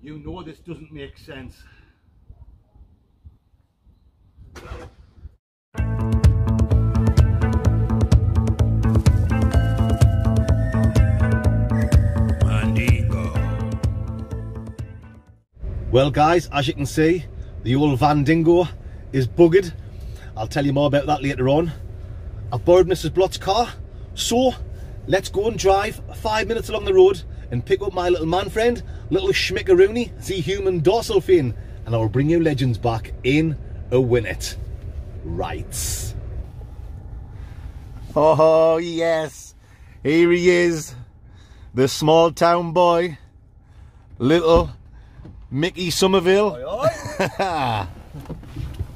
You know this doesn't make sense. Well guys, as you can see, the old Van Dingo is buggered. I'll tell you more about that later on. I've borrowed Mrs. Blott's car, so let's go and drive 5 minutes along the road and pick up my little man friend, little Schmickaroony, the human dorsal fin, and I will bring you legends back in a minute. Right. Oh yes, here he is, the small town boy, little Mickey Somerville. Aye, aye.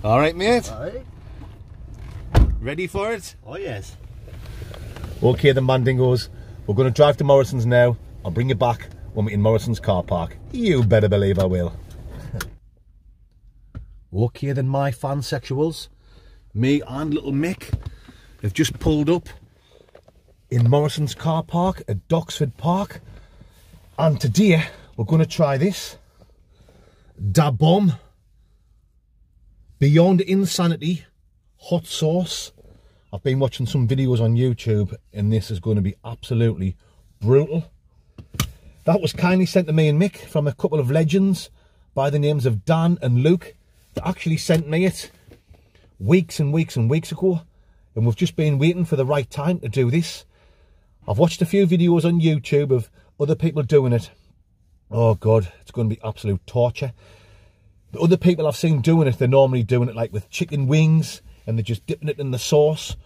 All right, mate. Aye. Ready for it? Oh yes. Okay then, Mandingos, we're going to drive to Morrison's now. I'll bring you back when we're in Morrison's car park. You better believe I will. Okay then, my fansexuals, me and little Mick have just pulled up in Morrison's car park at Doxford Park, and today we're going to try this Da Bomb Beyond Insanity hot sauce. I've been watching some videos on YouTube and this is going to be absolutely brutal. That was kindly sent to me and Mick from a couple of legends by the names of Dan and Luke. They actually sent me it weeks and weeks and weeks ago, and we've just been waiting for the right time to do this. I've watched a few videos on YouTube of other people doing it. Oh god, it's going to be absolute torture. The other people I've seen doing it, they're normally doing it like with chicken wings and they're just dipping it in the sauce.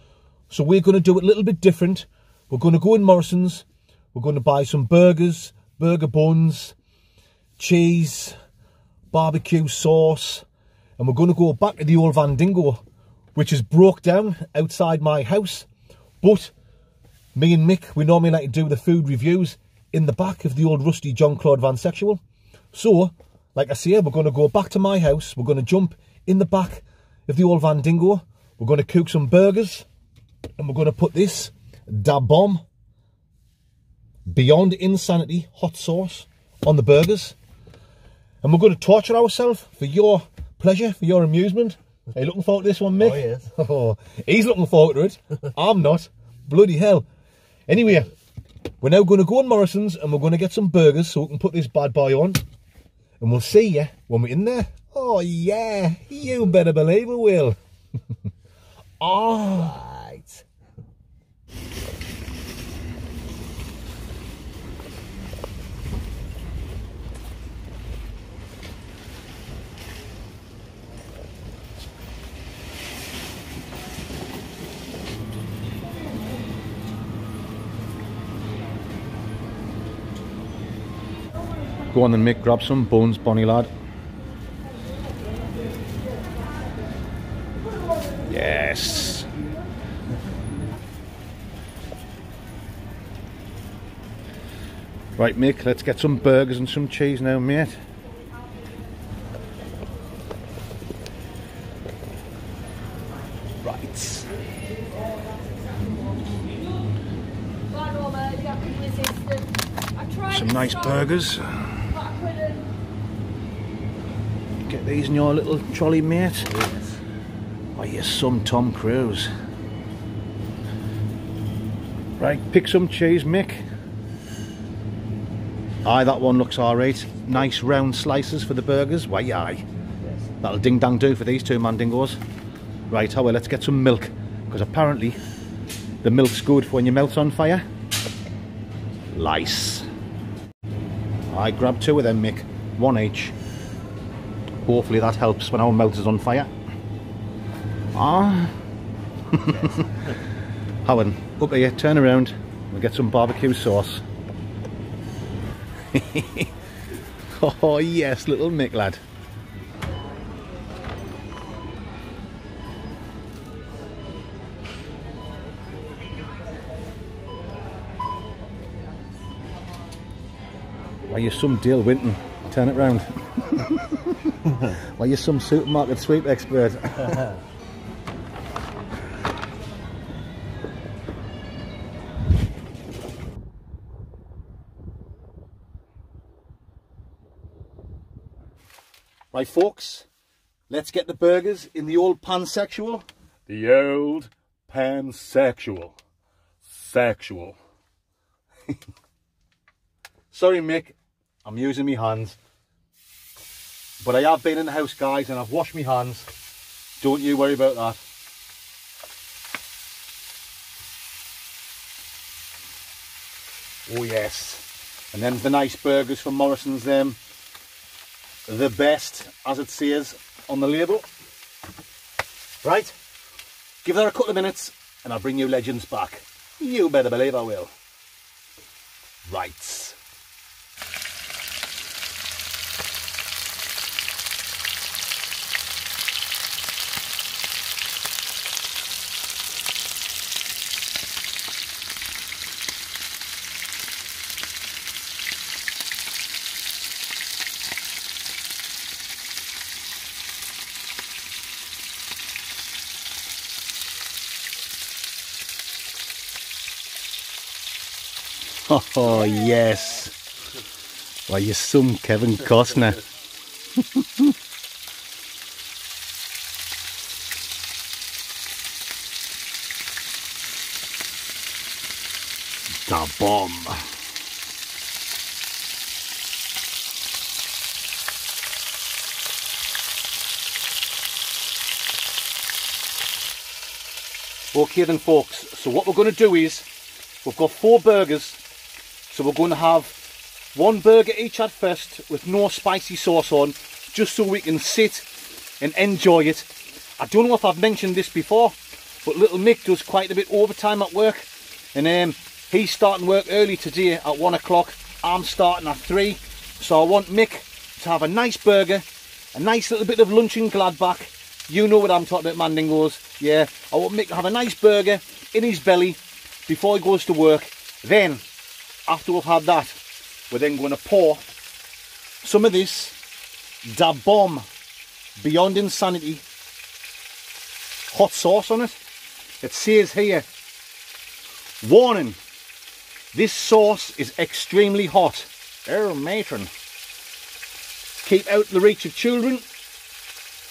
So we're going to do it a little bit different. We're going to go in Morrison's, we're going to buy some burgers, burger buns, cheese, barbecue sauce, and we're going to go back to the old Van Dingo, which is broke down outside my house. But me and Mick, we normally like to do the food reviews in the back of the old rusty John Claude Vansexual. So, like I say, we're going to go back to my house, we're going to jump in the back of the old Van Dingo, we're going to cook some burgers, and we're going to put this Da Bomb Beyond Insanity hot sauce on the burgers, and we're going to torture ourselves for your pleasure, for your amusement. Are you looking forward to this one, Mick? Oh yes. Oh, he's looking forward to it. I'm not. Bloody hell. Anyway, we're now going to go in Morrison's and we're going to get some burgers so we can put this bad boy on, and we'll see you when we're in there. Oh yeah, you better believe we will. Oh. Right. Go on then, Mick, grab some buns, Bonnie lad. Yes. Right, Mick, let's get some burgers and some cheese now, mate. Right. Some nice burgers. Get these in your little trolley, mate. Yes. Oh, you're some Tom Cruise. Right, pick some cheese, Mick. Aye, that one looks alright. Nice round slices for the burgers. Why, aye. Yes. That'll ding dang do for these two Mandingos. Right, how well, let's get some milk, because apparently the milk's good for when your melt's on fire. Lice. I grab two of them, Mick. One each. Hopefully that helps when our melt is on fire. Ah. Yes. Howard, up here, turn around. We'll get some barbecue sauce. Oh yes, little Mick lad. Why you some Dale Winton? Turn it round. Why you some supermarket sweep expert? Right folks, let's get the burgers in the old pansexual. The old pansexual. Sexual. Sorry Mick, I'm using my hands. But I have been in the house guys and I've washed my hands. Don't you worry about that. Oh yes. And then the nice burgers from Morrison's, the best, as it says on the label. Right, give that a couple of minutes and I'll bring you legends back. You better believe I will. Right. Oh yes. Why, you're some Kevin Costner. Da bomb. Okay then folks, so what we're going to do is, we've got 4 burgers, so we're going to have 1 burger each at first with no spicy sauce on, just so we can sit and enjoy it. I don't know if I've mentioned this before, but little Mick does quite a bit overtime at work, and he's starting work early today at 1 o'clock. I'm starting at 3, so I want Mick to have a nice burger, a nice little bit of lunch in Gladbach. You know what I'm talking about, Mandingos. Yeah, I want Mick to have a nice burger in his belly before he goes to work. Then, after we've had that, we're then going to pour some of this Da Bomb Beyond Insanity hot sauce on it. It says here, warning, this sauce is extremely hot. Oh matron. Keep out the reach of children.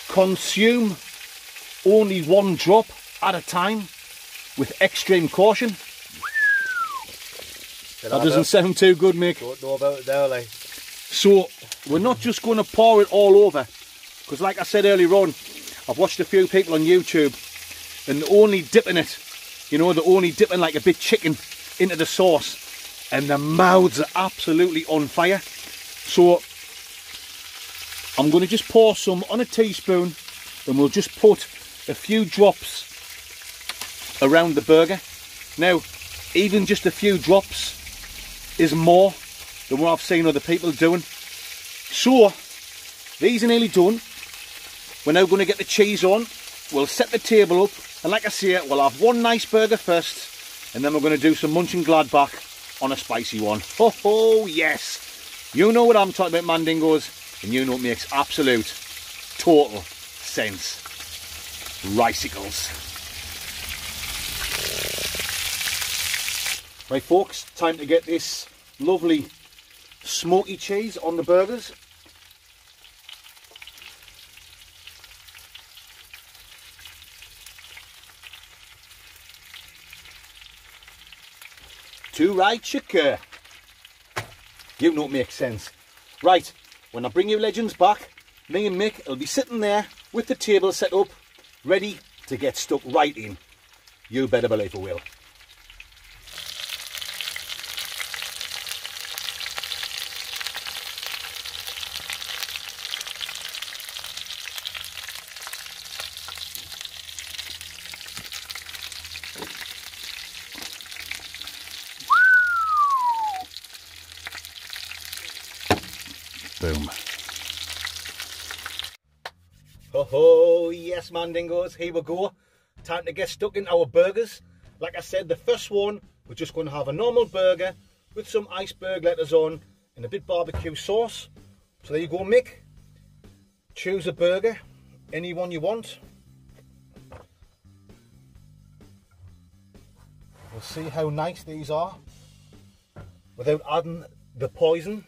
Consume only 1 drop at a time with extreme caution. That doesn't sound too good, Mick. Don't know about it now, like. So we're not just going to pour it all over, because like I said earlier on, I've watched a few people on YouTube and they're only dipping it, you know, they're only dipping like a bit chicken into the sauce, and their mouths are absolutely on fire. So I'm going to just pour some on a teaspoon, and we'll just put a few drops around the burger. Now, even just a few drops is more than what I've seen other people doing. So, these are nearly done. We're now going to get the cheese on. We'll set the table up, and like I say, we'll have 1 nice burger first, and then we're going to do some Munching Gladbach on a spicy one. Oh yes! You know what I'm talking about, Mandingos. And you know it makes absolute, total sense. Ricicles. Right folks, time to get this lovely smoky cheese on the burgers. Too right, you cur. You know it makes sense. Right. When I bring you legends back, me and Mick will be sitting there with the table set up, ready to get stuck right in. You better believe we will. Boom. Oh yes, Mandingos, here we go. Time to get stuck in our burgers. Like I said, the first one, we're just going to have a normal burger with some iceberg lettuce on and a bit barbecue sauce. So there you go, Mick. Choose a burger, any one you want. We'll see how nice these are without adding the poison.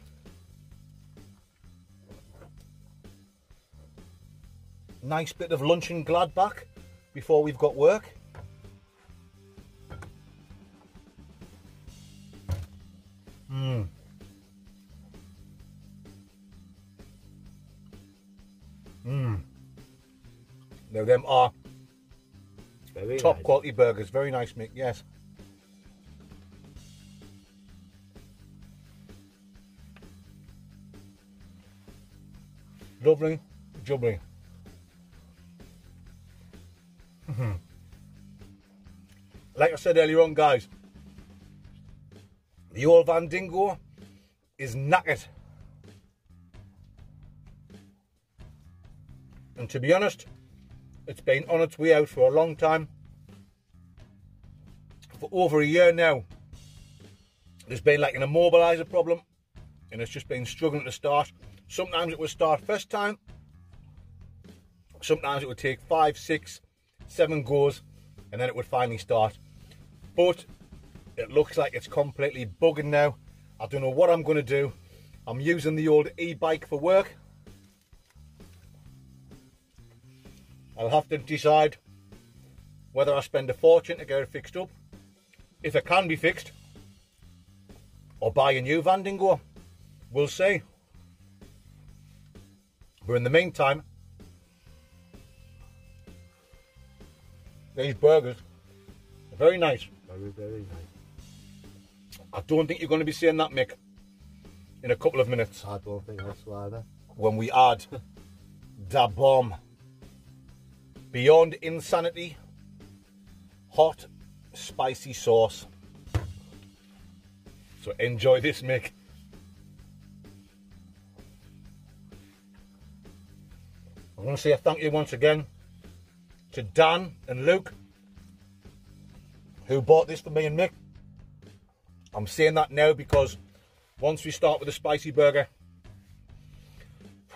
Nice bit of lunch in Gladbach before we've got work. Now them are Very top nice. quality burgers. Very nice, Mick, yes. Lovely, jubbly. Like I said earlier on, guys, the old Van Dingo is knackered. And to be honest, it's been on its way out for a long time. For over a year now. There's been like an immobiliser problem, and it's just been struggling to start. Sometimes it would start first time. Sometimes it would take 5, 6, 7 goes, and then it would finally start. But it looks like it's completely bugging now. I don't know what I'm going to do. I'm using the old e-bike for work. I'll have to decide whether I spend a fortune to get it fixed up, if it can be fixed, or buy a new Van Dingo. We'll see. But in the meantime, these burgers are very nice. Very, very nice. I don't think you're going to be seeing that, Mick, in a couple of minutes I don't think that's either. when we add Da Bomb Beyond Insanity hot spicy sauce. So enjoy this, Mick. I want to say a thank you once again to Dan and Luke, who bought this for me and Mick. I'm saying that now because once we start with a spicy burger,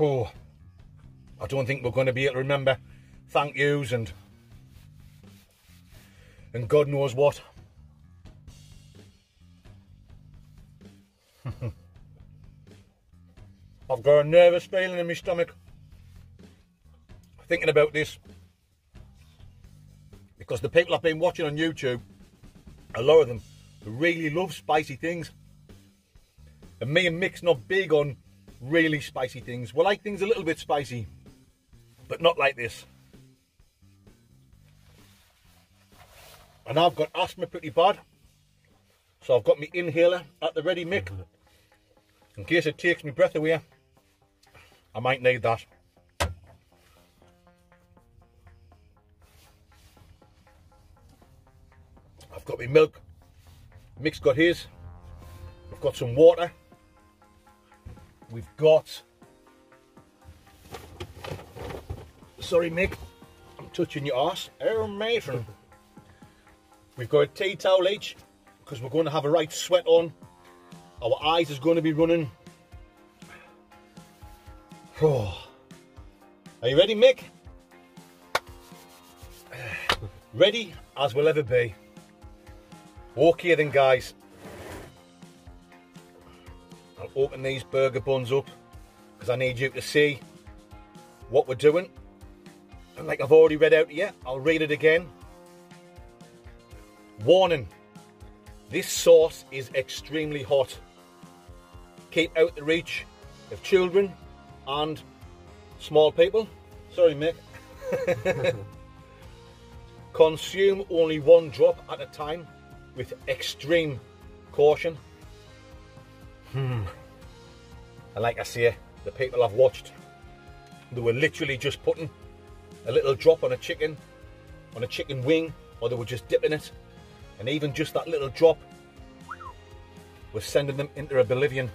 I don't think we're going to be able to remember thank yous and God knows what. I've got a nervous feeling in my stomach thinking about this, because the people I've been watching on YouTube, a lot of them really love spicy things, and me and Mick's not big on really spicy things. We like things a little bit spicy, but not like this. And I've got asthma pretty bad, so I've got my inhaler at the ready, Mick, in case it takes my breath away. I might need that. I've got my milk, Mick's got his, we've got some water, we've got, sorry Mick, I'm touching your arse, oh matron. We've got a tea towel each, because we're going to have a right sweat on, our eyes is going to be running. Oh. Are you ready, Mick? Ready as we'll ever be. Okay then, guys, I'll open these burger buns up because I need you to see what we're doing. And like I've already read out here, I'll read it again. Warning, this sauce is extremely hot. Keep out the reach of children and small people. Sorry, Mick. Consume only 1 drop at a time with extreme caution. And like I say, the people I've watched, they were literally just putting a little drop on a chicken wing, or they were just dipping it, and even just that little drop was sending them into oblivion.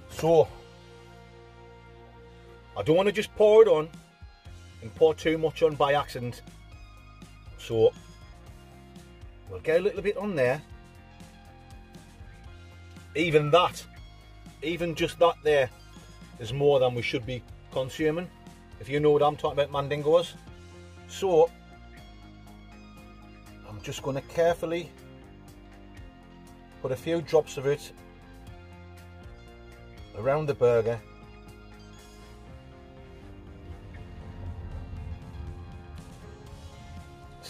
So I don't want to just pour it on and pour too much on by accident, so we'll get a little bit on there. Even just that there is more than we should be consuming, if you know what I'm talking about, Mandingos. So I'm just going to carefully put a few drops of it around the burger.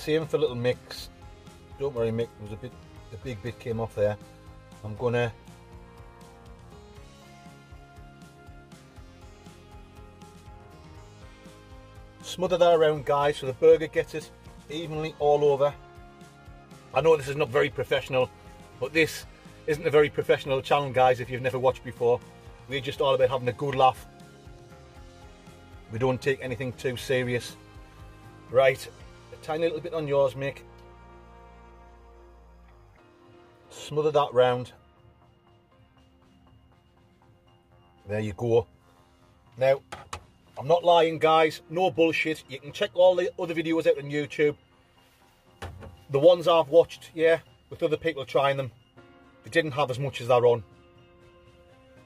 same for little Mick's. Don't worry, Mick, there was a big bit came off there. I'm gonna smother that around, guys, so the burger gets it evenly all over. I know this is not very professional, but this isn't a very professional channel, guys, if you've never watched before. We're just all about having a good laugh. We don't take anything too serious. Right, a tiny little bit on yours, Mick. Smother that round. There you go. Now, I'm not lying, guys, no bullshit. You can check all the other videos out on YouTube. The ones I've watched, yeah, with other people trying them, they didn't have as much as they're on.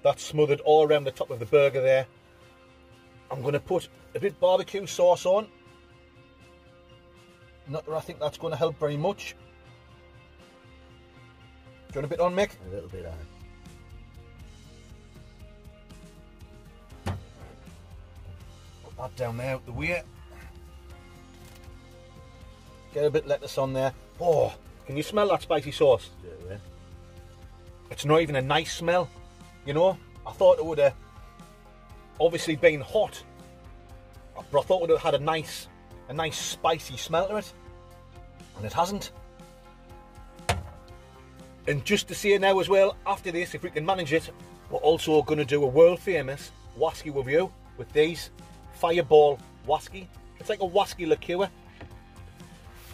That's smothered all around the top of the burger there. I'm going to put a bit barbecue sauce on. Not that I think that's going to help very much. Do you want a bit on, Mick? A little bit on. Put that down there out the way. Get a bit of lettuce on there. Oh, can you smell that spicy sauce? It's not even a nice smell, you know. I thought it would have obviously been hot, but I thought it would have had a nice spicy smell to it, and it hasn't. And just to say now as well, after this, if we can manage it, we're also going to do a world famous Wasky review with these Fireball Wasky. It's like a Wasky liqueur.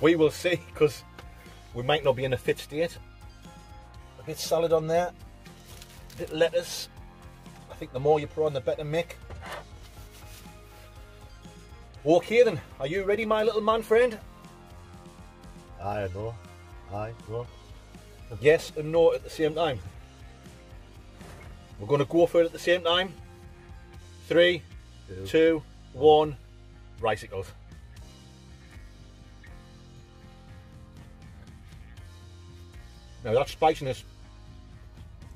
We will see, because we might not be in a fit state. A bit salad on there, a bit lettuce. I think the more you put on, the better, Mick. Okay then, are you ready, my little man friend? Aye, no. Aye, no. Yes and no at the same time. We're going to go for it at the same time. 3, 2, 1, Ricicles. Now that spiciness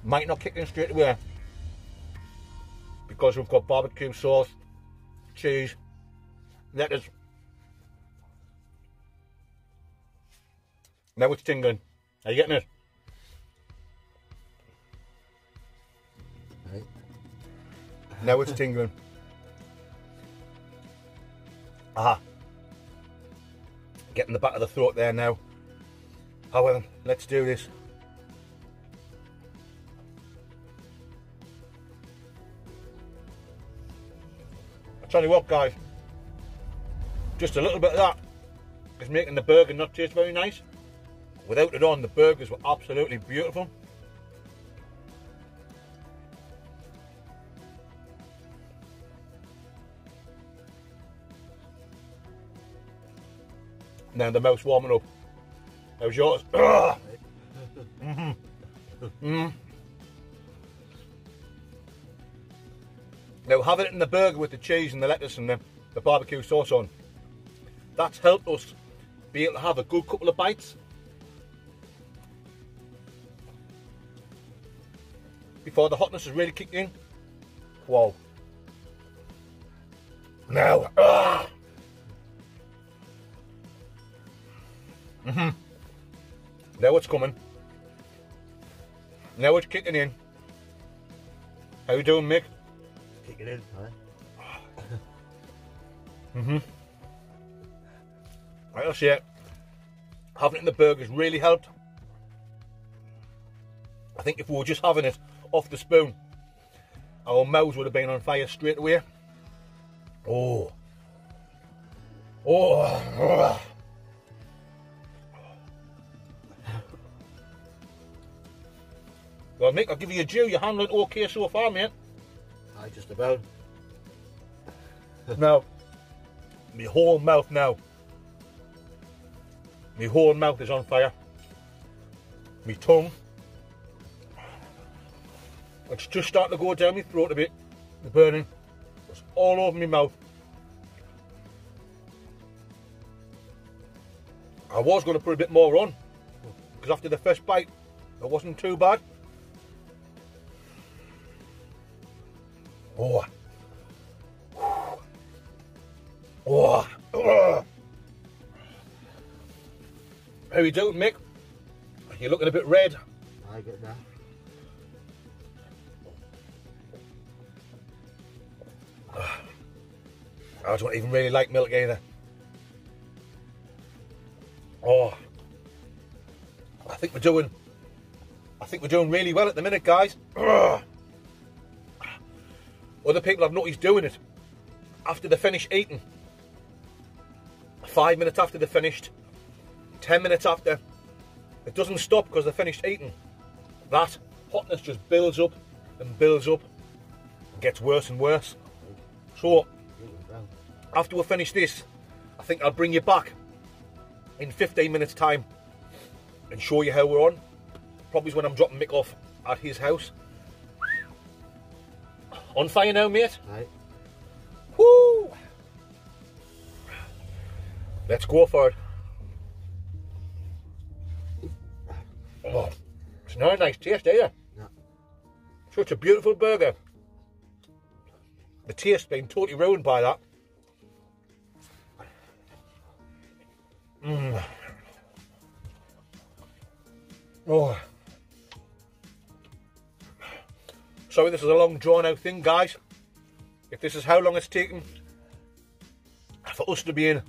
might not kick in straight away because we've got barbecue sauce, cheese, lettuce. Now it's tingling. Are you getting it? Right. Now it's tingling. Aha. Getting the back of the throat there now. Oh well, let's do this. I tell you what, guys, just a little bit of that is making the burger not taste very nice. Without it on, the burgers were absolutely beautiful. Now the mouth's warming up. How's yours? Mm-hmm. Mm. Now having it in the burger with the cheese and the lettuce and the barbecue sauce on, that's helped us be able to have a good couple of bites before the hotness has really kicked in. Whoa. Now, now it's coming. Now it's kicking in. How you doing, Mick? Kick it in, Right, that's it. Having it in the burgers really helped. I think if we were just having it off the spoon, our mouths would have been on fire straight away. Oh. Oh. Well, Mick, I'll give you a due. You're handling it okay so far, mate. Aye, just about. Now, my whole mouth now. My whole mouth is on fire. My tongue. It's just starting to go down my throat a bit. The burning. It's all over my mouth. I was going to put a bit more on, because after the first bite, it wasn't too bad. Oh. Oh. How you doing, Mick? You're looking a bit red. I get that. I don't even really like milk either. Oh, I think we're doing really well at the minute, guys. Ugh. Other people I've noticed doing it after they finish eating. 5 minutes after they're finished, 10 minutes after. It doesn't stop because they're finished eating. That hotness just builds up and builds up and gets worse and worse. So, after we finish this, I think I'll bring you back in 15 minutes time and show you how we're on. Probably when I'm dropping Mick off at his house. On fire now, mate. Right. Woo! Let's go for it. Oh, it's not a nice taste, either. No. Such a beautiful burger. The taste being totally ruined by that. Oh. Sorry this is a long drawn out thing, guys. If this is how long it's taken for us to be in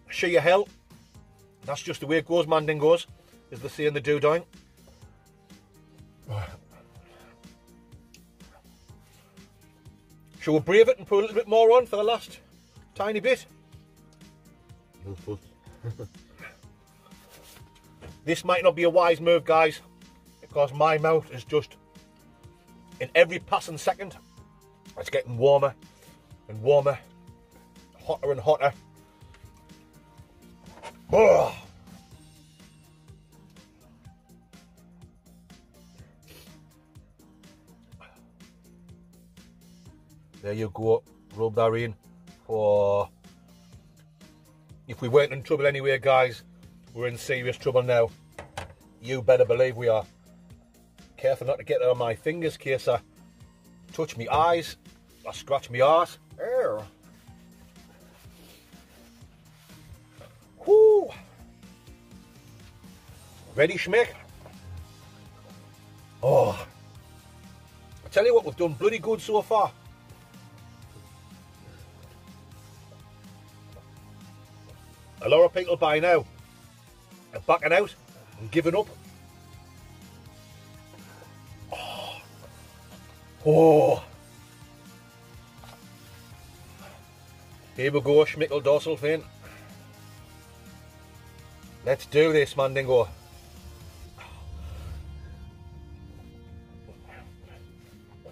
sheer hell, that's just the way it goes, Mandingos, as they say in the Doodyne. Shall we brave it and put a little bit more on for the last tiny bit? No fuss. This might not be a wise move, guys, because my mouth is just, in every passing second, it's getting warmer and warmer, hotter and hotter. Oh. There you go, rub that in. Oh. If we weren't in trouble anyway, guys, we're in serious trouble now. You better believe we are. Careful not to get it on my fingers, in case I touch me eyes or scratch me arse. Whoo! Ready, Schmick? Oh, I tell you what, we've done bloody good so far. A lot of people by now are backing out and giving up. Oh. Here we go, Schmickel dorsal fin. Let's do this, Mandingo.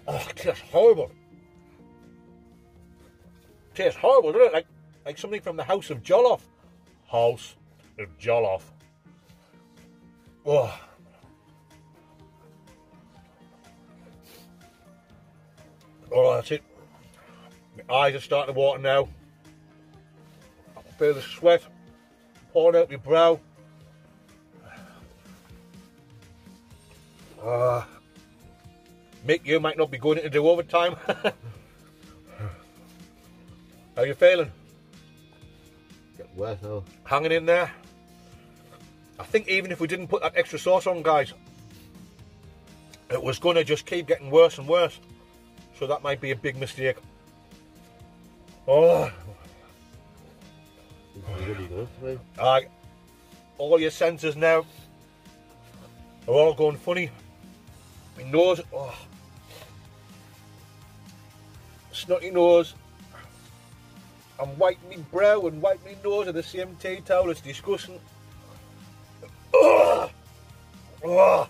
Oh, it tastes horrible. It tastes horrible, doesn't it? Like something from the House of Jollof. House of Jollof. Oh. Oh, that's it. My eyes are starting to water now. I feel the sweat pouring out my brow. Mick, you might not be going in to do overtime. How you feeling? Get worse now. Hanging in there? I think even if we didn't put that extra sauce on, guys, it was going to just keep getting worse and worse. So that might be a big mistake. Oh. It's really good, right? Aye. All your senses now are all going funny. My nose, oh. Snotty nose. I'm wiping my brow and wiping my nose with the same tea towel. It's disgusting. Oh. Oh.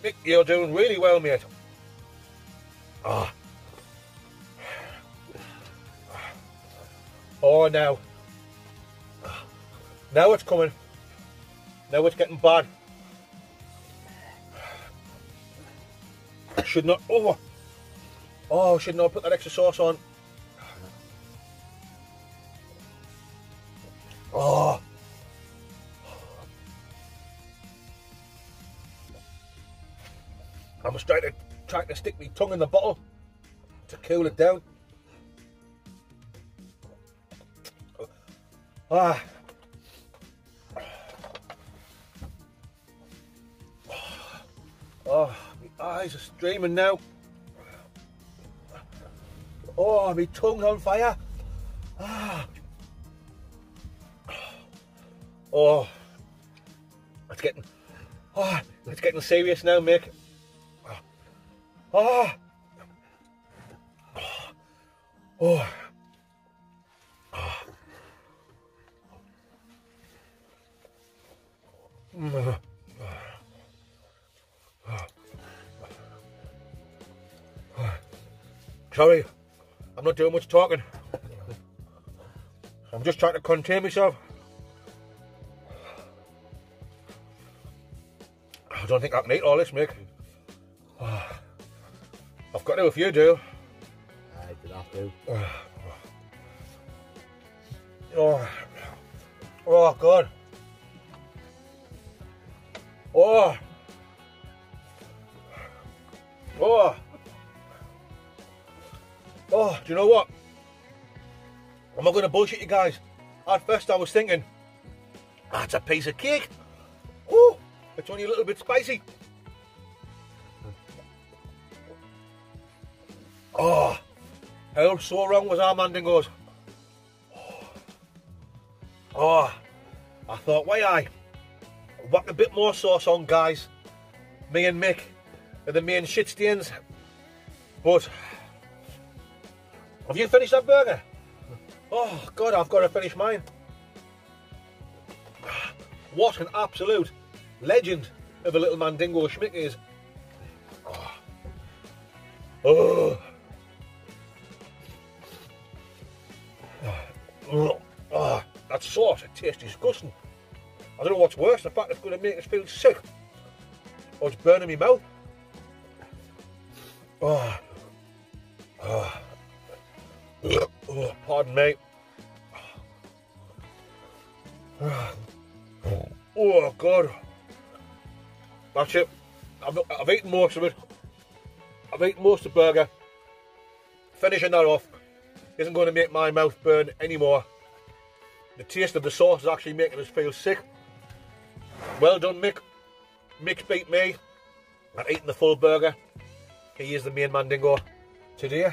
Mick, you're doing really well, mate. Ah. Oh, now. Now it's coming. Now it's getting bad. I should not. Oh. Oh, I should not put that extra sauce on. Oh. I was trying to stick my tongue in the bottle to cool it down. Ah. Oh, my eyes are streaming now. Oh, my tongue's on fire. Ah. Oh, it's getting serious now, Mick. Oh, oh, sorry, I'm not doing much talking. I'm just trying to contain myself. I don't think I can eat all this, Mick. I've got to if you do. I did have to. Oh God. Oh. Do you know what? I'm not going to bullshit you guys. At first I was thinking, that's a piece of cake. Oh, it's only a little bit spicy. Oh, how so wrong was our Mandingos? Oh, I thought, why I whack a bit more sauce on, guys. Me and Mick are the main shit stains. But have you finished that burger? Oh God, I've got to finish mine. What an absolute legend of a little Mandingo Schmick is. Oh. Oh, that sauce, it tastes disgusting. I don't know what's worse, the fact it's going to make us feel sick or it's burning my mouth. Oh, pardon me. Oh God, that's it. I've eaten most of it. I've eaten most of the burger. Finishing that off isn't going to make my mouth burn anymore. The taste of the sauce is actually making us feel sick. Well done, Mick. Mick's beat me at eating the full burger. He is the main Mandingo today.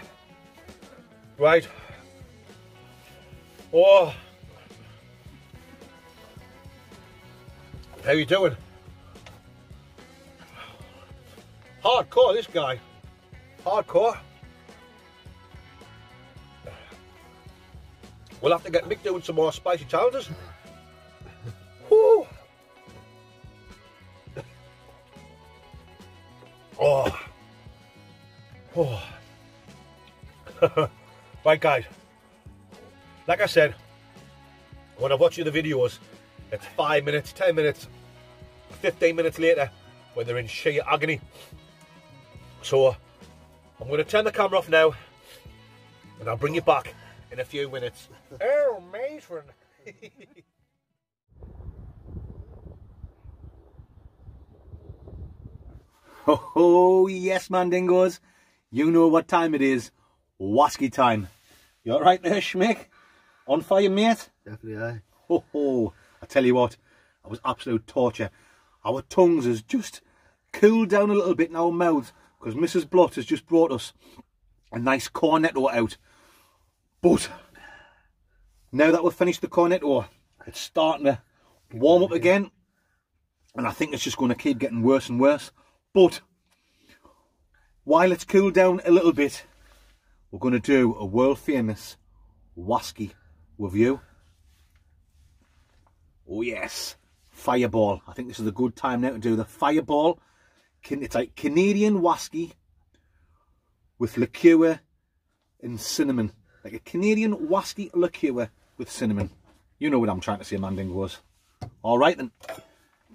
Right. Oh. How you doing? Hardcore, this guy. Hardcore. We'll have to get Mick doing some more spicy challenges. Woo. Oh. Oh. Right, guys. Like I said, when I watch the videos, it's 5 minutes, 10 minutes, 15 minutes later when they're in sheer agony. So I'm going to turn the camera off now and I'll bring you back in a few minutes. Oh, matron. Oh, yes, Mandingos. You know what time it is. Wasky time. You alright there, Schmick? On fire, mate? Definitely, aye. Oh, I tell you what, that was absolute torture. Our tongues has just cooled down a little bit in our mouths because Mrs. Blott has just brought us a nice cornetto out. But now that we've finished the cornetto, it's starting to warm up again, and I think it's just going to keep getting worse and worse. But while it's cooled down a little bit, we're going to do a world famous wasky with you. Oh yes, Fireball. I think this is a good time now to do the Fireball. It's like Canadian wasky with liqueur and cinnamon. Like a Canadian wasky liqueur with cinnamon. You know what I'm trying to say, Mandingos. Alright then.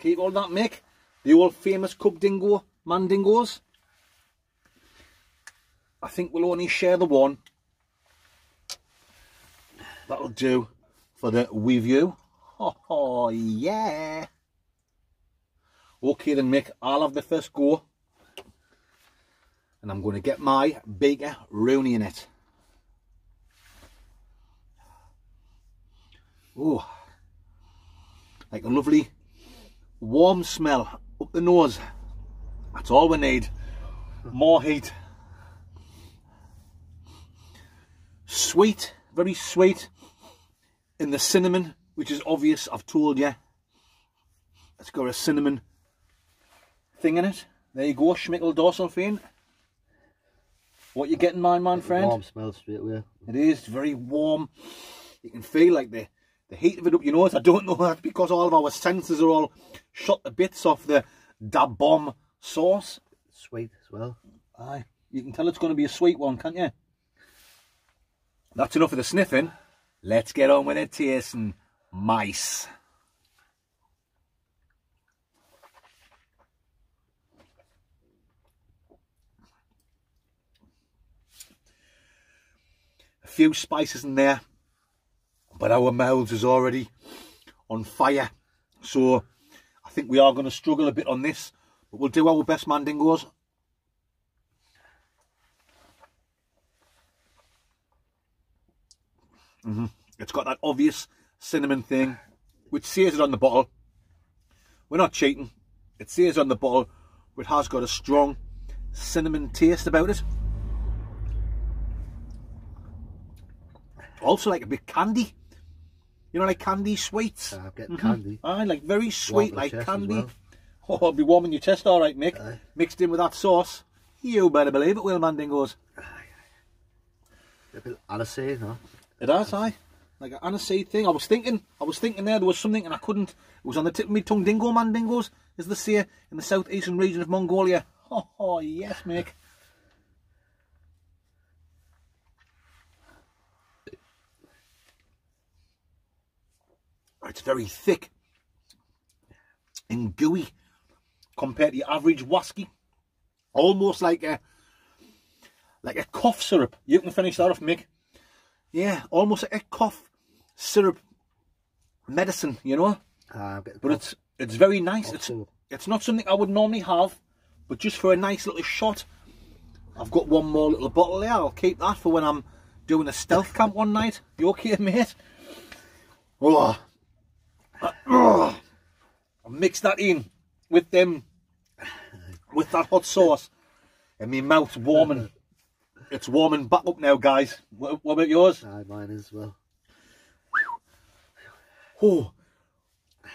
Keep all that, Mick. The old famous Cub Dingo Mandingos. I think we'll only share the one. That'll do for the review. Oh yeah. Okay then, Mick, I'll have the first go. And I'm going to get my Baker Rooney in it. Oh, like a lovely warm smell up the nose. That's all we need. More heat. Sweet, very sweet. In the cinnamon, which is obvious, I've told you. It's got a cinnamon thing in it. There you go, Schmickel Dorsalfine. What you getting, my man friend? Warm smell straight away. It is very warm. You can feel like the heat of it up your nose. I don't know, that's because all of our senses are all shot to bits off the Da Bomb sauce. Sweet as well. Aye, you can tell it's going to be a sweet one, can't you? That's enough of the sniffing. Let's get on with it tasting. Mice. A few spices in there, but our mouths is already on fire. So I think we are going to struggle a bit on this, but we'll do our best, Mandingos. It's got that obvious cinnamon thing, which says it on the bottle. We're not cheating. It says on the bottle, but it has got a strong cinnamon taste about it. Also like a bit candy. You know, like candy sweets. I'm getting candy. Aye, like very sweet, like candy. Well. Oh, it'll be warming your chest all right, Mick. Aye. Mixed in with that sauce. You better believe it will, Mandingos. A bit aniseed, huh? It has, aye. Like an aniseed thing. I was thinking there was something and I couldn't. It was on the tip of my tongue. Dingo Mandingos, as they say, in the southeastern region of Mongolia. Oh yes, Mick. It's very thick and gooey compared to your average whisky. Almost like a cough syrup. You can finish that off, Mick. Yeah, almost like a cough syrup medicine, you know. But it's very nice. It's not something I would normally have, but just for a nice little shot. I've got one more little bottle there. I'll keep that for when I'm doing a stealth camp one night. You okay, mate? Oh. I'll mix that in with that hot sauce, and my mouth's warming. It's warming back up now, guys. What about yours? Aye, mine as well. Oh,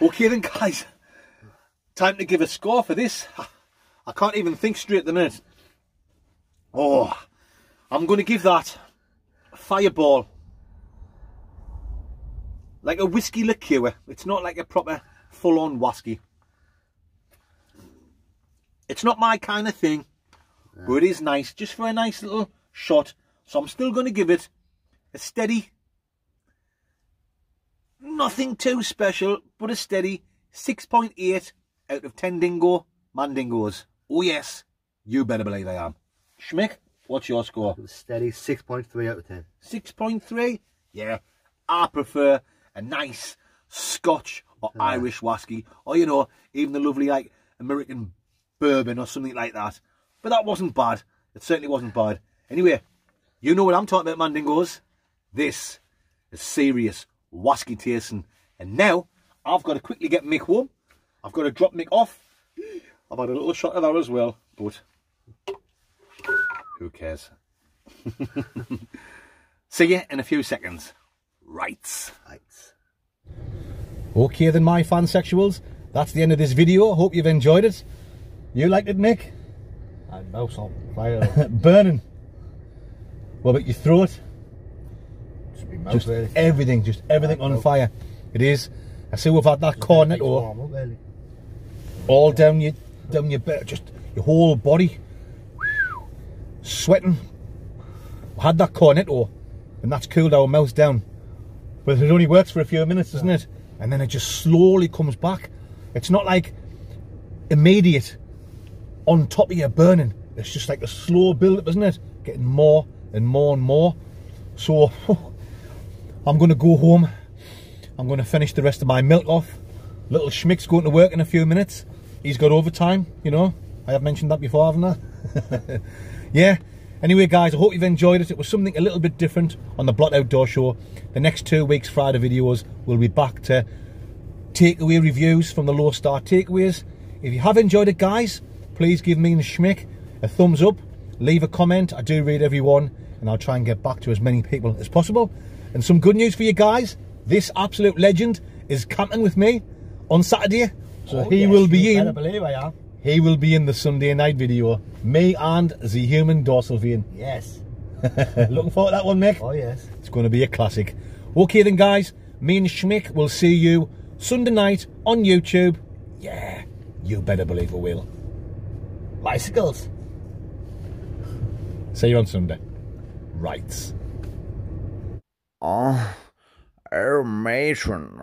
okay then, guys. Time to give a score for this. I can't even think straight at the minute. Oh, I'm going to give that a Fireball. Like a whiskey liqueur. It's not like a proper full-on whiskey. It's not my kind of thing, but it is nice, just for a nice little shot. So I'm still going to give it a steady, nothing too special, but a steady 6.8 out of 10 Dingo Mandingos. Oh yes, you better believe I am. Schmick, what's your score? A steady 6.3 out of 10. 6.3? Yeah, I prefer a nice Scotch or Irish whiskey, or you know, even the lovely like American bourbon or something like that. But that wasn't bad. It certainly wasn't bad. Anyway, you know what I'm talking about, Mandingos. This is serious whiskey tasting. And now I've got to quickly get Mick home. I've got to drop Mick off. I've had a little shot of that as well, but who cares? See you in a few seconds. Right. Okay then, my fansexuals, that's the end of this video. Hope you've enjoyed it. You liked it, Mick? My mouth's on fire. Burning. What about your throat? Just everything on fire. It is. I see we've had that cornetto all down your back, just your whole body sweating. We had that cornetto and that's cooled our mouths down. But it only works for a few minutes, doesn't it? And then it just slowly comes back. It's not like immediate on top of your burning. It's just like a slow build up, isn't it? Getting more and more and more. So I'm going to go home. I'm going to finish the rest of my milk off. Little Schmick's going to work in a few minutes. He's got overtime, you know. I have mentioned that before, haven't I? Yeah. Anyway, guys, I hope you've enjoyed it. It was something a little bit different on the Blot Outdoor Show. The next 2 weeks, Friday videos, we'll be back to takeaway reviews from the Low Star Takeaways. If you have enjoyed it, guys, please give me and Schmick a thumbs up. Leave a comment. I do read every one, and I'll try and get back to as many people as possible. And some good news for you guys. This absolute legend is camping with me on Saturday. So he will be in. I believe I am. He will be in the Sunday night video. Me and the human dorsal vein. Yes. Looking forward to that one, Mick. Oh, yes. It's going to be a classic. Okay then, guys. Me and Schmick will see you Sunday night on YouTube. Yeah, you better believe we will. Bicycles. See you on Sunday. Right. Oh, matron.